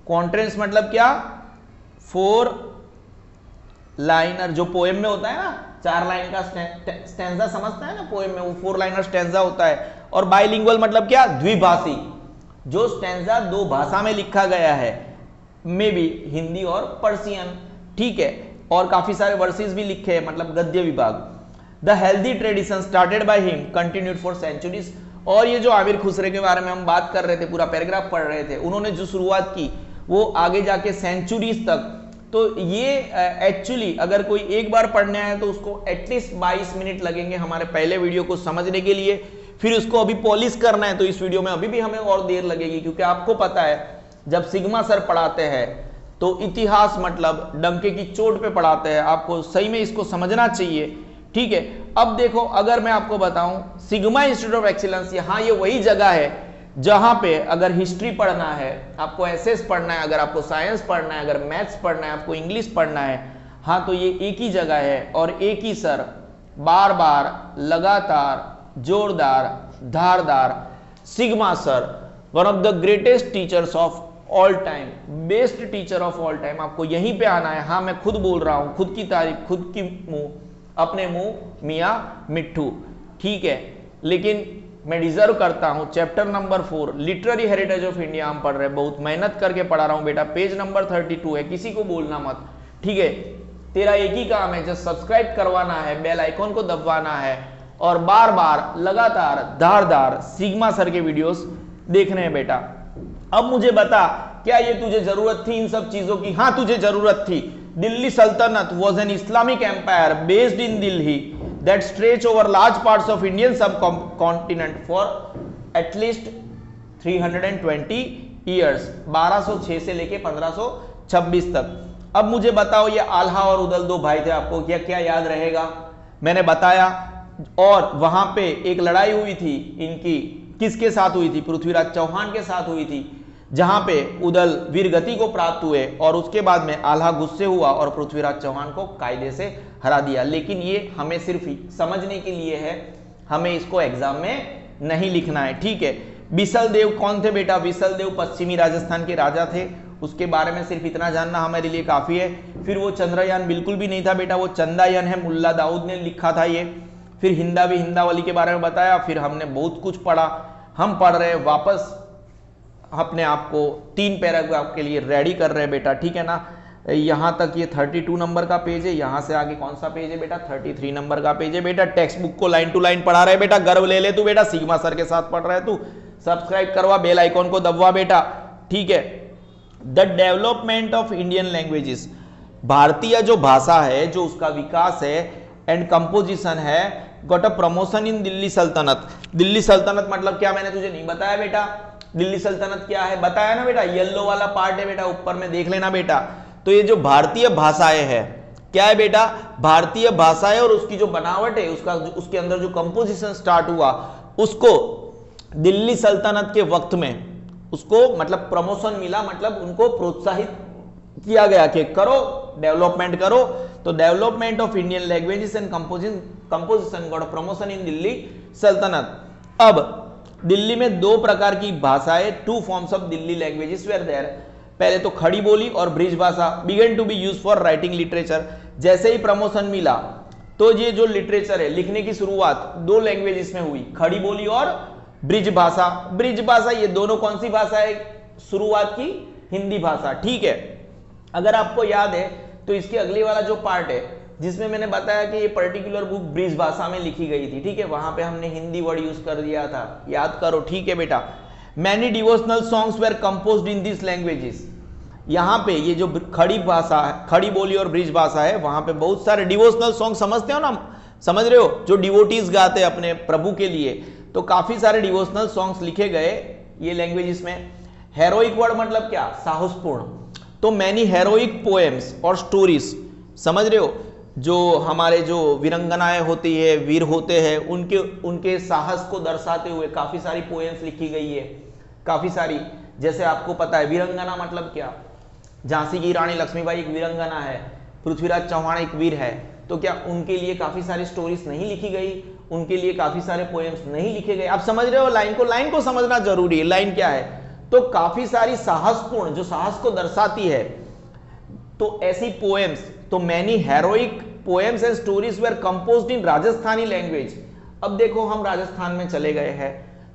क्वांट्रेंट्स मतलब क्या? 4 लाइनर, जो पोएम में होता है ना, 4 लाइन का स्टैंजा, समझता है ना पोएम में, वो 4 लाइनर स्टैंजा होता है। और बाइलिंगुअल मतलब क्या? द्विभाषी, जो स्टैंजा 2 भाषा में लिखा गया है, मे बी हिंदी और पर्सियन, ठीक है। और काफी सारे वर्सेस भी लिखे हैं, मतलब गद्य विभाग। The healthy tradition started by him continued for centuries. और ये जो आमिर खुसरो के बारे में हम बात कर रहे थे, पूरा पैराग्राफ पढ़ रहे थे, उन्होंने जो शुरुआत की वो आगे जाके सेंचुरीज तक। तो ये एक्चुअली अगर कोई एक बार पढ़ने आए तो उसको एटलीस्ट 22 मिनट लगेंगे हमारे पहले वीडियो को समझने के लिए। फिर उसको अभी पॉलिश करना है तो इस वीडियो में अभी भी हमें और देर लगेगी, क्योंकि आपको पता है जब सिग्मा सर पढ़ाते हैं तो इतिहास मतलब डंके की चोट पे पढ़ाते हैं, आपको सही में इसको समझना चाहिए, ठीक है। अब देखो, अगर मैं आपको बताऊं, सिग्मा इंस्टीट्यूट ऑफ एक्सीलेंस, यहाँ ये वही जगह है जहां पे अगर हिस्ट्री पढ़ना है, आपको एसएस पढ़ना है, अगर आपको साइंस पढ़ना है, अगर मैथ्स पढ़ना है, आपको इंग्लिश पढ़ना है, हाँ तो ये एक ही जगह है और एक ही सर बार बार लगातार जोरदार धारदार, sigma sir, one of the greatest teachers of all time, best teacher of all time, आपको यहीं पे आना है। हाँ मैं खुद बोल रहा हूं, खुद की तारीफ, खुद की मुंह, अपने मुंह मियां मिट्ठू, ठीक है, लेकिन मैं डिजर्व करता हूं। Chapter number 4 literary heritage of India हम पढ़ रहे हैं, बहुत मेहनत करके पढ़ा रहा हूं बेटा। पेज नंबर 32 है, किसी को बोलना मत, ठीक है। तेरा एक ही काम है, जस्ट सब्सक्राइब करवाना है, बेल आइकॉन को दबाना है और बार बार लगातार धारदार सिग्मा सर के वीडियोस देखने हैं बेटा। अब मुझे बता, क्या ये तुझे जरूरत थी इन सब चीजों की? हाँ तुझे जरूरत थी। दिल्ली सल्तनत was an Islamic empire based in Delhi that stretched over large parts of Indian subcontinent for at least 320 years, 1206 से लेके 1526 तक। अब मुझे बताओ, ये आल्हा और उदल 2 भाई थे, आपको क्या क्या याद रहेगा? मैंने बताया। और वहां पे एक लड़ाई हुई थी इनकी, किसके साथ हुई थी? पृथ्वीराज चौहान के साथ हुई थी, जहां पे उदल वीरगति को प्राप्त हुए और उसके बाद में आल्हा गुस्से हुआ और पृथ्वीराज चौहान को कायदे से हरा दिया। लेकिन ये हमें सिर्फ समझने के लिए है, हमें इसको एग्जाम में नहीं लिखना है, ठीक है। बिसल देव कौन थे बेटा? बिसल देव पश्चिमी राजस्थान के राजा थे, उसके बारे में सिर्फ इतना जानना हमारे लिए काफी है। फिर वो चंद्रयान बिल्कुल भी नहीं था बेटा, वो चंदायान है, मुल्ला दाऊद ने लिखा था ये। फिर हिंदावी हिंदावली के बारे में बताया, फिर हमने बहुत कुछ पढ़ा। हम पढ़ रहे वापस अपने आप को 3 पैराग्राफ के लिए रेडी कर रहे हैं बेटा, ठीक है ना। यहां तक ये 32 नंबर का पेज है, यहां से आगे कौन सा पेज है बेटा? 33 नंबर का पेज है बेटा। टेक्स्ट बुक को लाइन टू लाइन पढ़ा रहे बेटा, गर्व ले ले तू बेटा, सिग्मा सर के साथ पढ़ रहा है तू। सब्सक्राइब करवा, बेल आइकॉन को दबवा बेटा, ठीक है। The development of Indian languages, भारतीय जो भाषा है, जो उसका विकास है एंड कंपोजिशन है, got a promotion in Delhi सल्तनत। दिल्ली सल्तनत मतलब क्या, मैंने तुझे नहीं बताया बेटा? दिल्ली सल्तनत क्या है बताया ना बेटा, येलो वाला पार्ट है बेटा, ऊपर में देख लेना बेटा। तो ये जो भारतीय भाषाएं है, क्या है बेटा? भारतीय भाषाएं और उसकी जो बनावट है, उसके अंदर जो कंपोजिशन स्टार्ट हुआ, उसको दिल्ली सल्तनत के वक्त में उसको मतलब प्रमोशन मिला, मतलब उनको प्रोत्साहित किया गया कि करो, डेवलपमेंट करो। तो development of Indian languages and composition got promotion in Delhi सल्तनत। अब दिल्ली में दो प्रकार की भाषाएं, two forms of Delhi languages were there. पहले तो खड़ी बोली और Braj Bhasha began to be use for writing literature. जैसे ही प्रमोशन मिला तो ये जो लिटरेचर है, लिखने की शुरुआत दो लैंग्वेजेस में हुई, खड़ी बोली और ब्रिज भाषा। ब्रिज भाषा ये दोनों कौन सी भाषा है? शुरुआत की हिंदी भाषा, ठीक है। अगर आपको याद है तो इसके अगले वाला जो पार्ट है, जिसमें मैंने बताया कि ये पर्टिकुलर बुक ब्रिज भाषा में लिखी गई थी, ठीक है, वहां पे हमने हिंदी वर्ड यूज कर दिया था, याद करो, ठीक है बेटा। Many devotional songs were composed in this languages. यहाँ पे ये जो खड़ी भाषा है, खड़ी बोली और ब्रिज भाषा है, वहां पे बहुत सारे डिवोशनल सॉन्ग, समझते हो ना, समझ रहे हो, जो डिवोटीज गाते हैं अपने प्रभु के लिए, तो काफी सारे डिवोशनल सॉन्ग्स लिखे गए ये लैंग्वेजेस में। हेरोइक वर्ड मतलब क्या? साहसपूर्ण। तो मैनी हेरोइक पोएम्स और स्टोरीज, समझ रहे हो, जो हमारे जो वीरंगनाएं होती है, वीर होते हैं, उनके साहस को दर्शाते हुए काफी सारी पोएम्स लिखी गई है, काफी सारी। जैसे आपको पता है वीरंगना मतलब क्या, झांसी की रानी लक्ष्मीबाई एक वीरंगना है, पृथ्वीराज चौहान एक वीर है, तो क्या उनके लिए काफी सारी स्टोरीज नहीं लिखी गई? उनके लिए काफी सारे पोएम्स नहीं लिखे गए? आप समझ रहे हो लाइन को समझना जरूरी है। लाइन क्या है? तो काफी सारी साहसपूर्ण, जो साहस को दर्शाती है, तो ऐसी पोएम्स, तो many heroic poems and stories were composed in Rajasthani language. अब देखो हम राजस्थान में चले गए हैं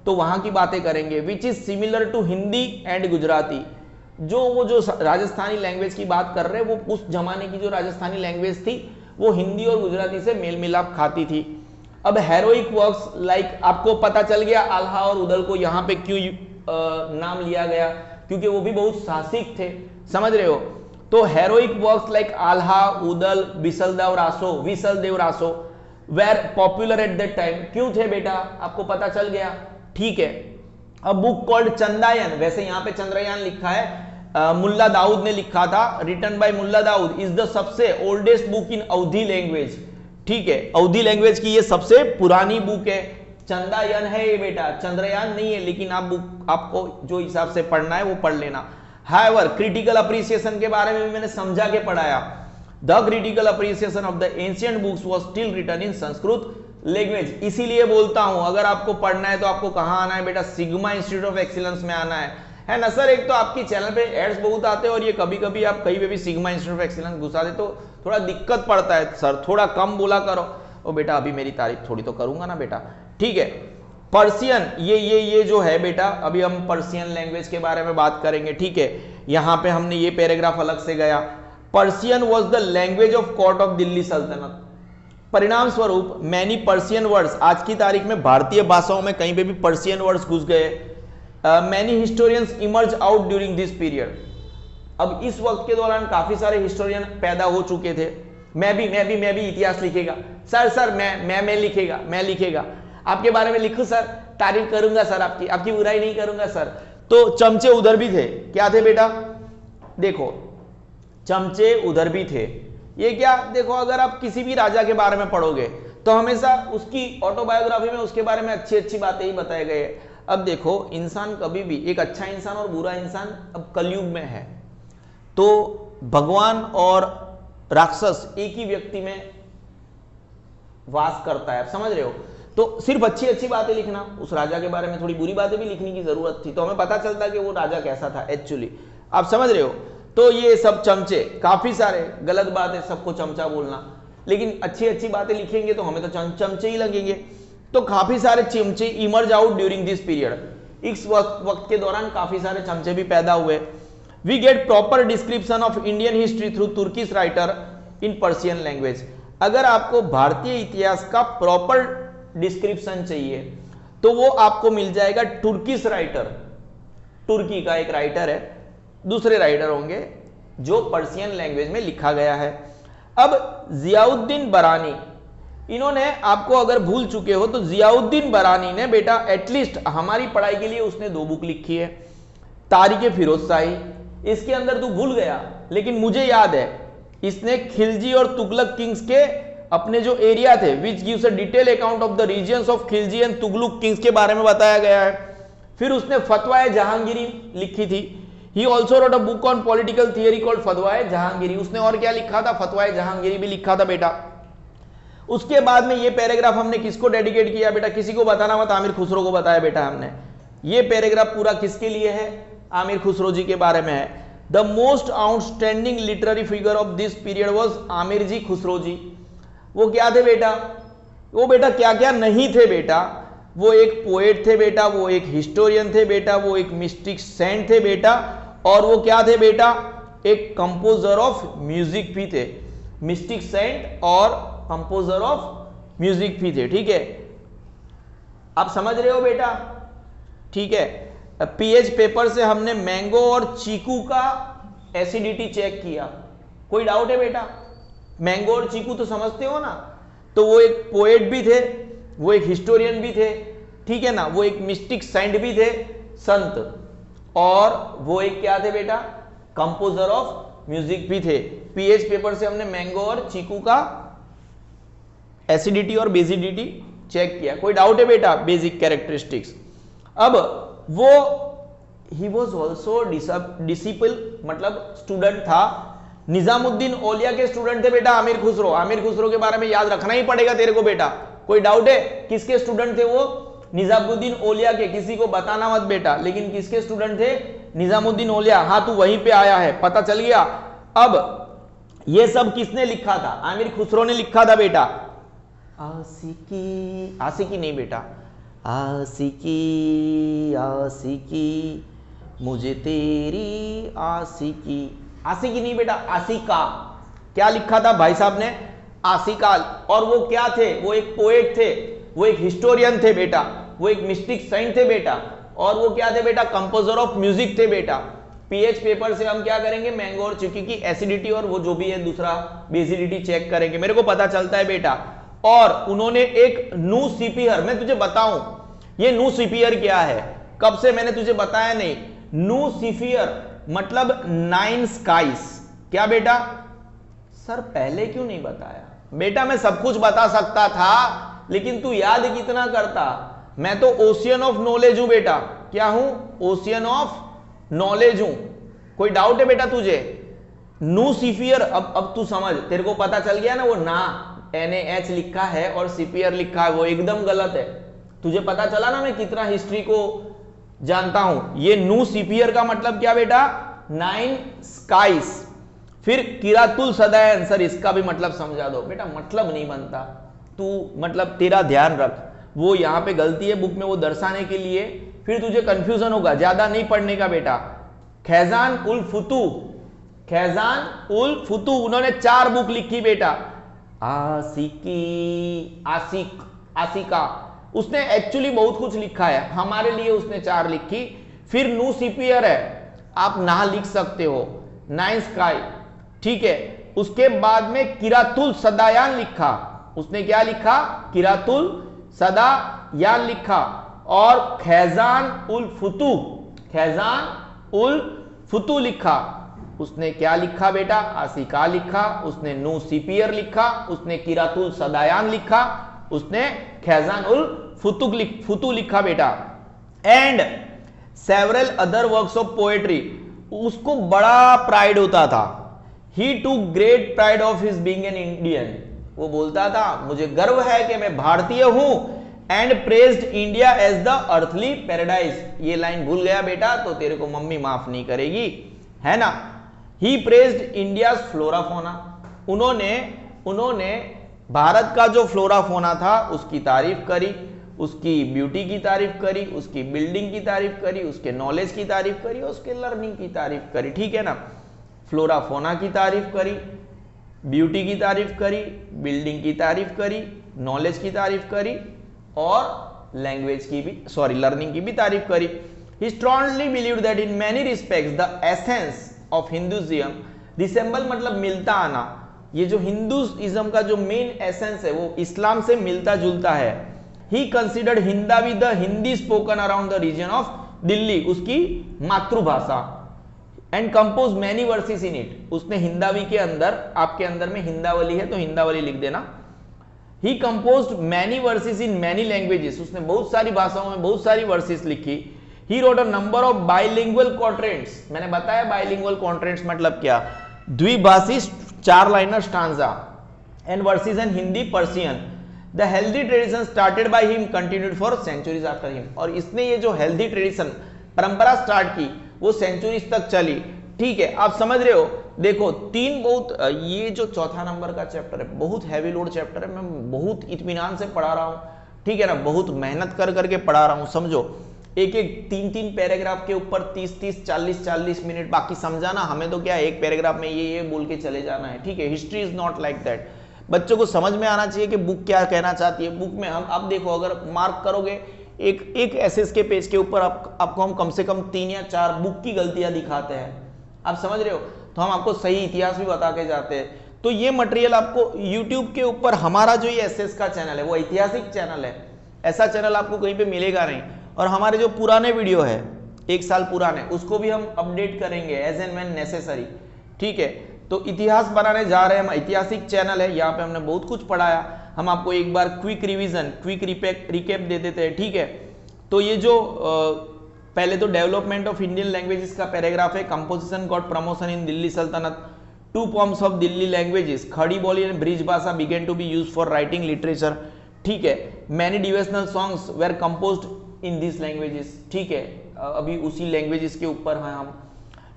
तो वहां की बातें करेंगे, which is similar to Hindi and Gujarati. जो राजस्थानी लैंग्वेज की बात कर रहे हैं, वो उस जमाने की जो राजस्थानी लैंग्वेज थी, वो हिंदी और गुजराती से मेल मिलाप खाती थी। अब हेरोइक वर्क्स लाइक, आपको पता चल गया आल्हा और उदल को यहाँ पे क्यों नाम लिया गया, क्योंकि वो भी बहुत साहसिक थे, समझ रहे हो। तो heroic works like Alha, Udal, Visaldev Raso were popular at that time. क्यों थे बेटा? आपको पता चल गया, ठीक है। अ बुक कॉल्ड चंदायन, वैसे यहाँ पे चंद्रयान लिखा है, मुल्ला दाऊद ने लिखा था, written by Mulla Daud, is the सबसे oldest book in Awadhi language, ठीक है। अवधी लैंग्वेज की ये सबसे पुरानी बुक है। चंदायन है ये बेटा, चंद्रयान नहीं है, लेकिन आपको जो हिसाब से पढ़ना है वो पढ़ लेना। हाउएवर क्रिटिकल अप्रिसिएशन के बारे में भी मैंने समझा के पढ़ाया। The critical appreciation of the ancient books was still written in Sanskrit language. इसीलिए बोलता हूं, अगर आपको पढ़ना है तो आपको कहां आना है बेटा? सिग्मा इंस्टीट्यूट ऑफ एक्सीलेंस में आना है ना सर। एक तो आपकी चैनल पे एड्स बहुत आते हैं और ये कभी कभी आप कहीं पे भी सिग्मा इंस्टीट्यूट ऑफ एक्सीलेंस घुसा दे तो थोड़ा दिक्कत पड़ता है, सर थोड़ा कम बोला करो। ओ बेटा अभी मेरी तारीफ थोड़ी तो करूंगा ना बेटा, ठीक है। पर्सियन, ये जो है बेटा, अभी हम पर्सियन लैंग्वेज के बारे में बात करेंगे, ठीक है। यहां पे हमने ये पैराग्राफ अलग से गया। Persian was the language of court of Delhi सल्तनत। परिणाम स्वरूप मैनी पर्सियन वर्ड्स, आज की तारीख में भारतीय भाषाओं में कहीं पे भी पर्सियन वर्ड्स घुस गए। Many historians emerge out during this period. अब इस वक्त के दौरान काफी सारे हिस्टोरियन पैदा हो चुके थे। मैं भी इतिहास लिखेगा सर, मैं लिखेगा, आपके बारे में लिखूं सर, तारीफ करूंगा सर, आपकी बुराई नहीं करूंगा सर। तो चमचे उधर भी थे, क्या थे बेटा? देखो चमचे उधर भी थे। ये क्या? देखो अगर आप किसी भी राजा के बारे में पढ़ोगे तो हमेशा उसकी ऑटोबायोग्राफी में उसके बारे में अच्छी बातें ही बताए गए। अब देखो इंसान कभी भी, एक अच्छा इंसान और बुरा इंसान अब कलयुग में है, तो भगवान और राक्षस एक ही व्यक्ति में वास करता है, आप समझ रहे हो। तो सिर्फ अच्छी बातें लिखना, उस राजा के बारे में थोड़ी बुरी बातें भी लिखने की जरूरत थी, तो हमें पता चलता कि वो राजा कैसा था एक्चुअली, आप समझ रहे हो। तो ये सब चमचे, काफी सारे गलत बात है सबको चमचा बोलना, लेकिन अच्छी बातें लिखेंगे तो हमें तो चमचे ही लगेंगे। तो काफी सारे चमचे emerge out during this period. इस वक्त के दौरान काफी सारे चमचे भी पैदा हुए। We get proper description of Indian history through Turkish writer in Persian language. अगर आपको भारतीय इतिहास का प्रॉपर डिस्क्रिप्शन चाहिए तो वो आपको मिल जाएगा तुर्किश राइटर, तुर्की का एक राइटर है, दूसरे राइटर होंगे जो पर्शियन लैंग्वेज में लिखा गया है। अब जियाउद्दीन बरानी, इन्होंने, आपको अगर भूल चुके हो तो जियाउद्दीन बरानी ने बेटा एटलीस्ट हमारी पढ़ाई के लिए उसने 2 बुक लिखी है, तारीख फिरोज शाही, इसके अंदर तू भूल गया, लेकिन मुझे याद है इसने खिलजी और तुगलक किंग्स के अपने जो एरिया थे, which gives a detail account of the regions of Khilji and Tughlaq kings के बारे में बताया गया है। फिर उसने फतवाए जहांगीरी लिखी थी। He also wrote a book on political theory called Fatwae Jahangiri. उसने और क्या लिखा था? फतवाए जहांगीरी भी लिखा था बेटा। उसके बाद में ये पैराग्राफ हमने किसको डेडिकेट किया बेटा? किसी को बताना मत, आमिर खुसरो को बताया बेटा हमने। ये पैराग्राफ पूरा किसके लिए है? आमिर खुसरो जी के बारे में है। The most outstanding literary figure of this period was Amir ji Khusro ji. वो क्या थे बेटा? वो बेटा क्या क्या नहीं थे बेटा? वो एक पोएट थे बेटा, वो एक हिस्टोरियन थे बेटा, वो एक मिस्टिक सेंट थे बेटा, और वो क्या थे बेटा? एक कंपोजर ऑफ म्यूजिक भी थे। मिस्टिक सेंट और कंपोजर ऑफ म्यूजिक भी थे। ठीक है, आप समझ रहे हो बेटा? ठीक है, पीएच पेपर से हमने मैंगो और चीकू का एसिडिटी चेक किया। कोई डाउट है बेटा? मैंगो और चीकू तो समझते हो ना? तो वो एक पोएट भी थे, वो एक हिस्टोरियन भी थे, ठीक है ना, वो एक मिस्टिक सेंट भी थे, संत, और वो एक क्या थे बेटा? कंपोजर ऑफ म्यूजिक भी थे। पीएच पेपर से हमने मैंगो और चीकू का एसिडिटी और बेसिडिटी चेक किया। कोई डाउट है बेटा? Basic characteristics. अब वो ही वॉज ऑल्सो डिसिपल, मतलब स्टूडेंट था, निजामुद्दीन औलिया के स्टूडेंट थे बेटा आमिर खुसरो। आमिर खुसरो के बारे में याद रखना ही पड़ेगा तेरे को बेटा। कोई डाउट है? किसके स्टूडेंट थे वो? निजामुद्दीन औलिया के। किसी को बताना मत बेटा, लेकिन किसके स्टूडेंट थे? निजामुद्दीन औलिया। हाँ, तू वहीं पे आया है, पता चल गया। अब ये सब किसने लिखा था? आमिर खुसरो ने लिखा था बेटा। आशिकी, आशिकी नहीं बेटा, आशिकी आशिकी मुझे तेरी आशिकी, आशिकी नहीं बेटा, आशिका। क्या लिखा था भाई साहब ने? आशिका। और वो क्या थे? वो एक पोएट थे, वो एक हिस्टोरियन थे बेटा, वो एक मिस्टिक सेंट थे बेटा, और वो क्या थे बेटा? कंपोजर ऑफ म्यूजिक थे बेटा। पीएच पेपर से हम क्या करेंगे? मैंगो और चीकू की एसिडिटी और वो जो भी है दूसरा बेसिडिटी चेक करेंगे। मेरे को पता चलता है बेटा। और उन्होंने एक नू सीपीयर, मैं तुझे बताऊं ये नू सीपीयर क्या है, कब से मैंने तुझे बताया नहीं। नू सीपीयर मतलब 9 स्काइज। क्या बेटा? सर पहले क्यों नहीं बताया? बेटा मैं सब कुछ बता सकता था, लेकिन तू याद कितना करता। मैं तो ओशियन ऑफ नॉलेज हूं बेटा। क्या हूं? ओशियन ऑफ नॉलेज हूं। कोई डाउट है बेटा तुझे? नू सीफियर, अब तू समझ, तेरे को पता चल गया ना, वो ना NaH लिखा है और सीपीआर लिखा है, वो एकदम गलत है। तुझे पता चला ना मैं कितना हिस्ट्री को जानता हूं। ये नू सीपीआर का मतलब क्या बेटा? 9 स्काइज। फिर किरातुल सदायन, सर इसका भी मतलब समझा दो बेटा। मतलब नहीं बनता, तू मतलब तेरा ध्यान रख, वो यहां पे गलती है बुक में वो दर्शाने के लिए, फिर तुझे कंफ्यूजन होगा, ज्यादा नहीं पढ़ने का बेटा। खैजान उल फुतू, खैजान उल फुतू, उन्होंने 4 बुक लिखी बेटा। आशिकी, आशिक, आशिका, उसने एक्चुअली बहुत कुछ लिखा है, हमारे लिए उसने 4 लिखी। फिर नू सीपीयर है, आप ना लिख सकते हो, 9 स्काई, ठीक है। उसके बाद में किरातुल सदायान लिखा, उसने क्या लिखा? किरातुल सदायान लिखा। और खैजान उल फुतू, खैजान उल फुतू लिखा। उसने क्या लिखा बेटा? आशिका लिखा, उसने नू सीपीयर लिखा, उसने किरातुल सदायान लिखा, उसने खैजान उल फुतू लिखा बेटा। And several other works of poetry. उसको बड़ा प्राइड होता था। He took great pride of his being an Indian. वो बोलता था मुझे गर्व है कि मैं भारतीय हूं। And praised India as the earthly paradise. ये लाइन भूल गया बेटा तो तेरे को मम्मी माफ नहीं करेगी, है ना। ही प्रेज्ड इंडिया फ्लोरा फोना। उन्होंने भारत का जो फ्लोरा फोना था उसकी तारीफ करी, उसकी ब्यूटी की तारीफ करी, उसकी बिल्डिंग की तारीफ करी, उसके नॉलेज की तारीफ करी, उसके लर्निंग की तारीफ करी, ठीक है ना। फ्लोरा फोना की तारीफ करी, ब्यूटी की तारीफ करी, बिल्डिंग की तारीफ करी, नॉलेज की तारीफ करी और लैंग्वेज की भी, लर्निंग की भी तारीफ करी। He strongly believed that in many respects the essence of Hinduism resemble मतलब मिलता आना, ये जो हिंदुइज्म का जो मेन एसेंस है वो इस्लाम से मिलता जुलता है। He considered Hindavi the Hindi spoken around the region of Delhi उसकी मातृभाषा, and compose many verses in it, उसने हिंदावी के अंदर, आपके अंदर में हिंदावली है तो हिंदावली लिख देना। He composed many verses in many languages, उसने बहुत सारी भाषाओं में बहुत सारी वर्सेस लिखी। He wrote a number of bilingual quadrants, मैंने बताया बाइलिंगुअल क्वाड्रेंट्स मतलब क्या, द्विभाषी 4 liner stanza and verses in Hindi Persian. The healthy tradition started by him continued for centuries after him, और इसने ये जो हेल्दी ट्रेडिशन परंपरा स्टार्ट की वो सेंचुरीज तक चली। ठीक है, आप समझ रहे हो। देखो 3 बहुत, ये जो चौथा नंबर का चैप्टर है बहुत हैवी लोड चैप्टर है, मैं बहुत इत्मीनान से पढ़ा रहा हूं, ठीक है ना, बहुत मेहनत कर करके पढ़ा रहा हूं। समझो एक 3 पैराग्राफ के ऊपर 30 40 मिनट, बाकी समझाना हमें तो क्या है, एक पैराग्राफ में ये बोल के चले जाना है। ठीक है, history is not like that. बच्चों को समझ में आना चाहिए कि बुक क्या कहना चाहती है। बुक में हम, अब देखो अगर मार्क करोगे एक एसएस के पेज के ऊपर आपको हम कम से कम 3 या 4 बुक की गलतियां दिखाते हैं, आप समझ रहे हो, तो हम आपको सही इतिहास भी बता के जाते हैं। तो ये मटेरियल आपको YouTube के ऊपर, हमारा जो ये एसएस का चैनल है वो ऐतिहासिक चैनल है, ऐसा चैनल आपको कहीं पे मिलेगा नहीं। और हमारे जो पुराने वीडियो है 1 साल पुराने, उसको भी हम अपडेट करेंगे एज एंड व्हेन नेसेसरी। ठीक है, तो इतिहास बनाने जा रहे हैं हम, ऐतिहासिक चैनल है, यहाँ पे हमने बहुत कुछ पढ़ाया। हम आपको एक बार क्विक रिवीजन, क्विक रिकैप दे देते हैं। ठीक है, तो ये जो पहले तो डेवलपमेंट ऑफ इंडियन लैंग्वेजेस का पैराग्राफ है। Composition got promotion in Delhi सल्तनत, 2 forms of Delhi languages, Khari Boli and Braj Bhasha began to be used for writing literature. ठीक है, many devotional songs were composed in this languages. ठीक है, अभी उसी लैंग्वेजेस के ऊपर हैं हम।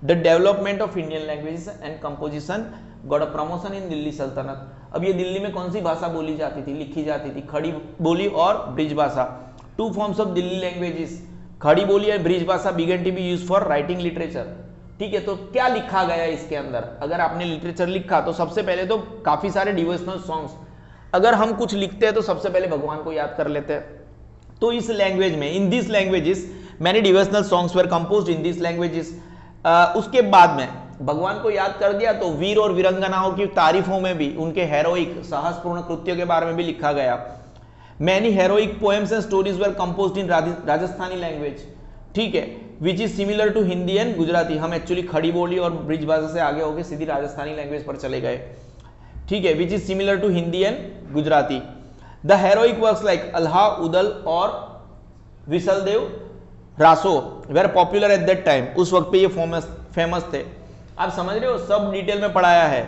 The development of Indian languages and composition got a promotion in Delhi सल्तनत। अब ये दिल्ली में कौन सी भाषा बोली जाती थी, लिखी जाती थी, खड़ी बोली और ब्रिज भाषा। 2 forms of Delhi languages, Khari Boli और Braj Bhasha began to be used for writing literature. ठीक है, तो क्या लिखा गया इसके अंदर, अगर आपने लिटरेचर लिखा तो सबसे पहले तो काफी सारे डिवोशनल सॉन्ग्स, अगर हम कुछ लिखते हैं तो सबसे पहले भगवान को याद कर लेते हैं। तो इस लैंग्वेज में, इन this languages many devotional songs were composed in this languages. उसके बाद में भगवान को याद कर दिया तो वीर और वीरंगनाओं की तारीफों में भी, उनके हेरोइक साहसपूर्ण कृत्यों के बारे में भी लिखा गया। Many heroic poems and stories were composed in Rajasthani language. ठीक है, which is similar to Hindi and Gujarati. हम एक्चुअली खड़ी बोली और ब्रिज भाषा से आगे होकर सीधी राजस्थानी लैंग्वेज पर चले गए। ठीक है, which is similar to Hindi and Gujarati. The heroic works like Alha Udal और Visaldev Raso were popular at that time, उस वक्त पे ये फेमस थे। आप समझ रहे हो, सब डिटेल में पढ़ाया है।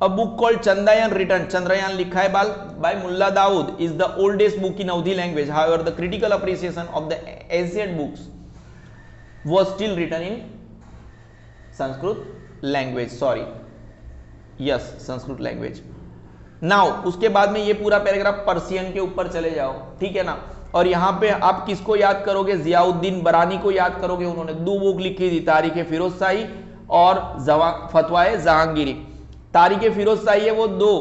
A book called Chandrayan written, Chandrayan लिखा है by Mulla Daud, is the oldest book in Awadhi language. However the critical appreciation of the ancient books was still written in Sanskrit language, sorry yes Sanskrit language. Now उसके बाद में ये पूरा पैराग्राफ पर्शियन के ऊपर चले जाओ। ठीक है ना, और यहाँ पे आप किसको याद करोगे, जियाउद्दीन बरानी को याद करोगे। उन्होंने 2 बुक लिखी थी, तारीख फिरोज शाही और फतवाए जहांगीरी। तारीख फिरोज शाही है वो 2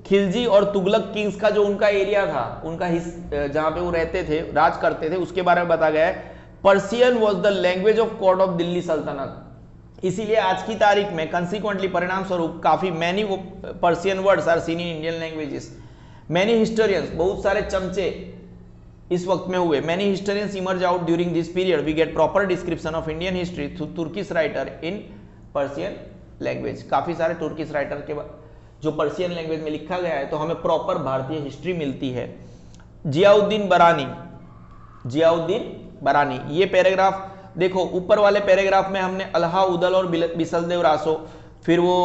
खिलजी और तुगलक किंग्स का जो उनका एरिया था, उनका जहां पे वो रहते थे, राज करते थे, उसके बारे में बताया गया है। Persian was the language of court of Delhi सल्तनत। इसीलिए आज की तारीख में कंसिक्वेंटली, परिणाम स्वरूप, काफी many Persian words are seen in Indian languages. Many historians, बहुत सारे चमचे इस वक्त में हुए। Many historians emerge out during this period. We get proper description of Indian history through Turkish writer in Persian language. काफी सारे तुर्किश राइटर के जो पर्शियन लैंग्वेज में लिखा गया है, तो हमें प्रॉपर भारतीय हिस्ट्री मिलती है। जियाउद्दीन बरानी, जियाउद्दीन बरानी, ये पैराग्राफ देखो, ऊपर वाले पैराग्राफ में हमने अल्हा उदल और बिसलदेव रासो, फिर वो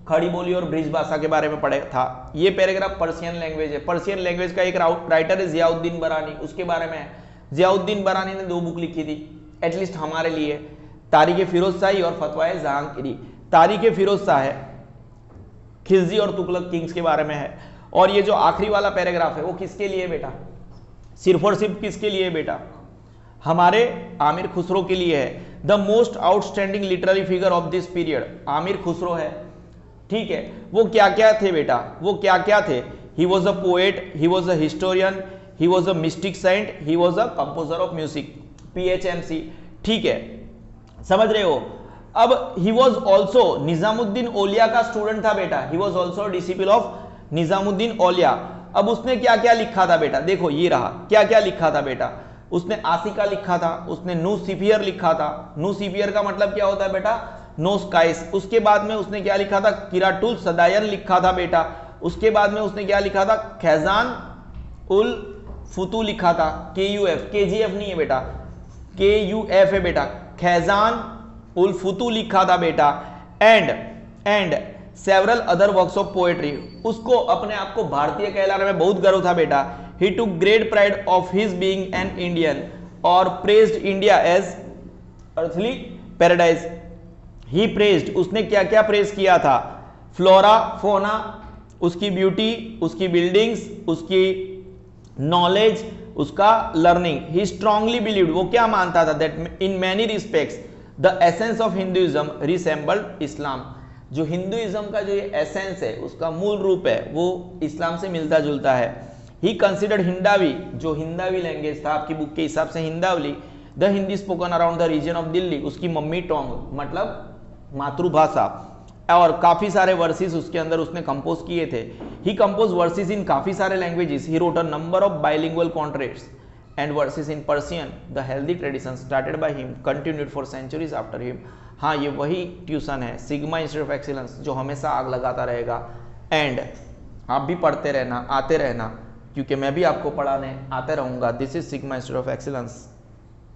खड़ी बोली और ब्रिज भाषा के बारे में पढ़ा था। ये पैराग्राफ पर्शियन लैंग्वेज है। पर्शियन लैंग्वेज का एक राइटर है जियाउद्दीन बरानी, उसके बारे में है। जियाउद्दीन बरानी ने 2 बुक लिखी थी, एटलीस्ट हमारे लिए, तारीख फिरोज शाही और फतवाए जहांगीरी। तारीख फिरोज शाह है, खिलजी और तुगलक किंग्स के बारे में है। और ये जो आखिरी वाला पैराग्राफ है वो किसके लिए बेटा, सिर्फ और सिर्फ किसके लिए बेटा, हमारे आमिर खुसरो के लिए है। The most outstanding literary figure of this period Aamir Khusro है। ठीक है, वो क्या क्या थे बेटा, वो क्या क्या थे, he was a poet, he was a historian, he was a mystic saint, he was a composer of music, PHMC। ठीक है, समझ रहे हो। अब he was also Nizamuddin Auliya का स्टूडेंट था बेटा, he was also disciple of Nizamuddin Auliya. अब उसने क्या क्या लिखा था बेटा, देखो ये रहा, क्या क्या लिखा था बेटा, उसने आसिका लिखा था, उसने नो सिफियर लिखा था। नो सिफियर का मतलब क्या होता है बेटा, नो स्काइस। उसके बाद में उसने क्या लिखा था, किराटुल सदायन लिखा था बेटा। उसके बाद में उसने क्या लिखा था, खैजान उल फुतू लिखा था, KUF, KGF नहीं है बेटा, KUF है बेटा, खैजान उल फुतू लिखा था बेटा। And several other works of poetry. उसको अपने आप को भारतीय कहलाने में बहुत गर्व था बेटा। He took great pride of his being an Indian और praised India as earthly paradise. He praised, उसने क्या क्या प्रेज किया था, फ्लोरा फोना, उसकी ब्यूटी, उसकी बिल्डिंग्स, उसकी नॉलेज, उसका लर्निंग। ही स्ट्रांगली बिलीव्ड, वो क्या मानता था, that in many respects the essence of Hinduism resembled Islam. जो हिंदुइज्म का जो ये एसेंस है, उसका मूल रूप है, वो इस्लाम से मिलता जुलता है। ही कंसिडर्ड हिंदावी, जो हिंदावी लैंग्वेज था आपकी बुक के हिसाब से Hindavali, the Hindi spoken around the region of Delhi, उसकी मम्मी टोंग मतलब मातृभाषा। और काफी सारे वर्सेस उसके अंदर उसने कंपोज किए थे। ही कंपोज वर्सेस इन काफी सारे languages. He wrote a number of bilingual contracts and verses in Persian. The healthy tradition started by him continued for centuries after him. हाँ, ये वही ट्यूशन है, सिग्मा इंस्टीट्यूट ऑफ एक्सीलेंस, जो हमेशा आग लगाता रहेगा। एंड आप भी पढ़ते रहना, आते रहना, क्योंकि मैं भी आपको पढ़ाने आते रहूंगा। This is Sigma Institute of excellence.